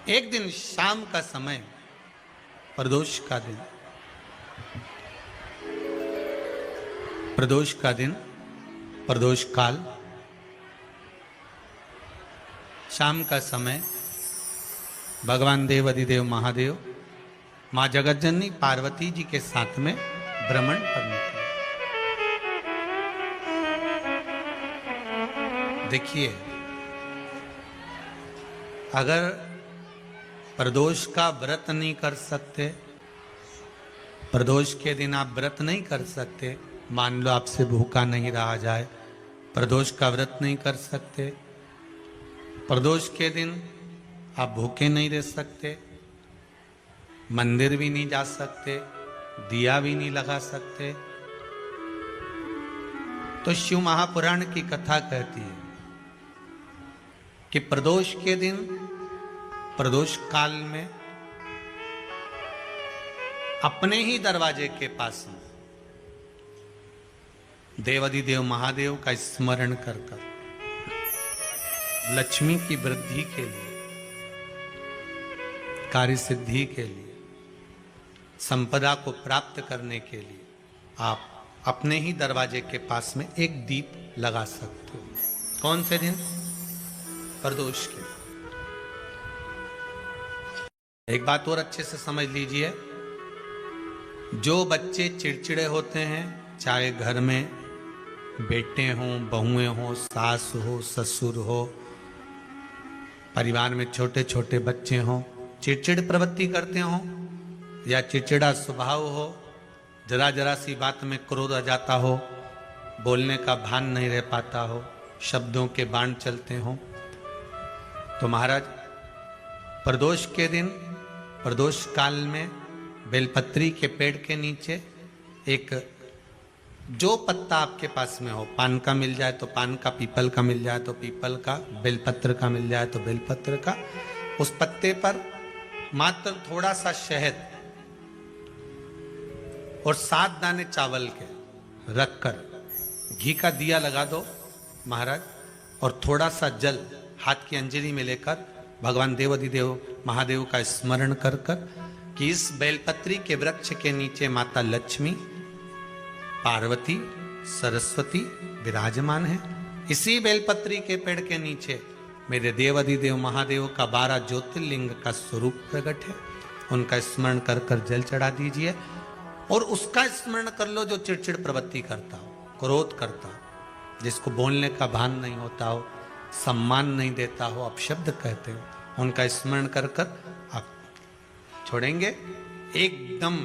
एक दिन शाम का समय, प्रदोष का दिन, प्रदोष का दिन, प्रदोष काल, शाम का समय, भगवान देव अधिदेव महादेव माँ जगतजननी पार्वती जी के साथ में भ्रमण पर निकले। देखिए, अगर प्रदोष का व्रत नहीं कर सकते, प्रदोष के दिन आप व्रत नहीं कर सकते, मान लो आपसे भूखा नहीं रहा जाए, प्रदोष का व्रत नहीं कर सकते, प्रदोष के दिन आप भूखे नहीं रह सकते, मंदिर भी नहीं जा सकते, दिया भी नहीं लगा सकते, तो शिव महापुराण की कथा कहती है कि प्रदोष के दिन, प्रदोष काल में अपने ही दरवाजे के पास में देवाधिदेव महादेव का स्मरण कर कर लक्ष्मी की वृद्धि के लिए, कार्य सिद्धि के लिए, संपदा को प्राप्त करने के लिए आप अपने ही दरवाजे के पास में एक दीप लगा सकते हो। कौन से दिन? प्रदोष के। एक बात और अच्छे से समझ लीजिए, जो बच्चे चिड़चिड़े होते हैं, चाहे घर में बेटे हों, बहुएं हों, सास हो, ससुर हो, परिवार में छोटे छोटे बच्चे हों, चिड़चिड़ प्रवृत्ति करते हों या चिड़चिड़ा स्वभाव हो, जरा जरा सी बात में क्रोध आ जाता हो, बोलने का भान नहीं रह पाता हो, शब्दों के बाण चलते हों, तो महाराज प्रदोष के दिन, प्रदोष काल में बेलपत्री के पेड़ के नीचे एक, जो पत्ता आपके पास में हो, पान का मिल जाए तो पान का, पीपल का मिल जाए तो पीपल का, बेलपत्र का मिल जाए तो बेलपत्र का, उस पत्ते पर मात्र थोड़ा सा शहद और 7 दाने चावल के रखकर घी का दिया लगा दो महाराज, और थोड़ा सा जल हाथ की अंजलि में लेकर भगवान देवाधिदेव महादेव का स्मरण कर कर कि इस बेलपत्री के वृक्ष के नीचे माता लक्ष्मी, पार्वती, सरस्वती विराजमान है। इसी बेलपत्री के पेड़ के नीचे मेरे देवाधिदेव महादेव का 12 ज्योतिर्लिंग का स्वरूप प्रकट है। उनका स्मरण कर कर जल चढ़ा दीजिए और उसका स्मरण कर लो जो चिड़चिड़ प्रवृत्ति करता हो, क्रोध करता हो, जिसको बोलने का भान नहीं होता हो, सम्मान नहीं देता हो, अपशब्द कहते हो, उनका स्मरण कर कर आप छोड़ेंगे। एकदम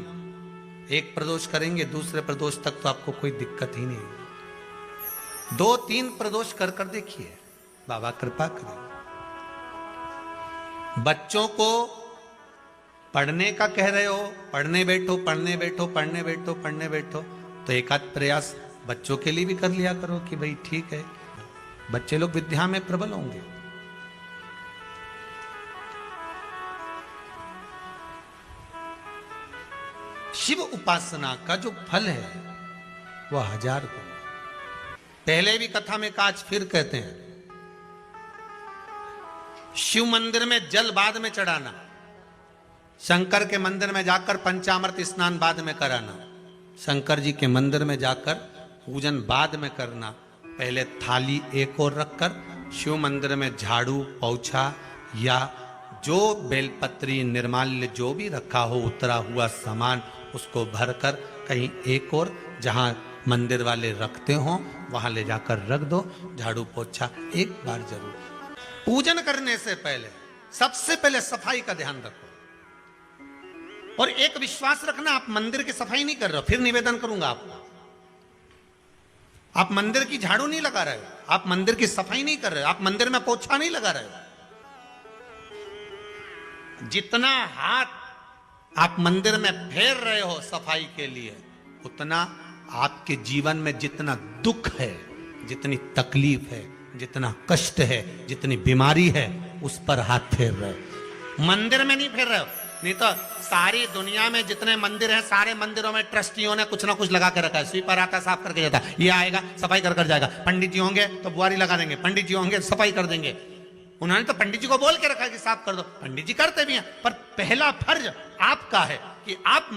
एक प्रदोष करेंगे, दूसरे प्रदोष तक तो आपको कोई दिक्कत ही नहीं। 2-3 प्रदोष कर कर देखिए, बाबा कृपा करें। बच्चों को पढ़ने का कह रहे हो, पढ़ने बैठो, पढ़ने बैठो, पढ़ने बैठो, पढ़ने बैठो, तो एक आध प्रयास बच्चों के लिए भी कर लिया करो कि भाई ठीक है, बच्चे लोग विद्या में प्रबल होंगे। शिव उपासना का जो फल है वह 1000 गुना। पहले भी कथा में कहा, आज फिर कहते हैं, शिव मंदिर में जल बाद में चढ़ाना, शंकर के मंदिर में जाकर पंचामृत स्नान बाद में कराना, शंकर जी के मंदिर में जाकर पूजन बाद में करना, पहले थाली एक और रखकर शिव मंदिर में झाड़ू, पोछा या जो बेलपत्री, निर्माल्य जो भी रखा हो, उतरा हुआ सामान, उसको भरकर कहीं एक और जहां मंदिर वाले रखते हो वहां ले जाकर रख दो, झाड़ू पोछा एक बार जरूर। पूजन करने से पहले सबसे पहले सफाई का ध्यान रखो, और एक विश्वास रखना, आप मंदिर की सफाई नहीं कर रहे हो, फिर निवेदन करूंगा आपको, आप मंदिर की झाड़ू नहीं लगा रहे हो, आप मंदिर की सफाई नहीं कर रहे हो, आप मंदिर में पोछा नहीं लगा रहे हो। जितना हाथ आप मंदिर में फेर रहे हो सफाई के लिए, उतना आपके जीवन में जितना दुख है, जितनी तकलीफ है, जितना कष्ट है, जितनी बीमारी है, उस पर हाथ फेर रहे हो, मंदिर में नहीं फेर रहे हो। नहीं तो सारी दुनिया में जितने मंदिर हैं, सारे मंदिरों में ट्रस्टियों ने कुछ ना कुछ लगा के रखा है। स्वीपर आता है, साफ करके जाता है, ये आएगा सफाई कर कर जाएगा, पंडित जी होंगे तो बुआरी लगा देंगे, पंडित जी होंगे सफाई कर देंगे। उन्होंने तो पंडित जी को बोल के रखा कि साफ कर दो, पंडित जी करते भी हैं, पर पहला फर्ज आपका है कि आप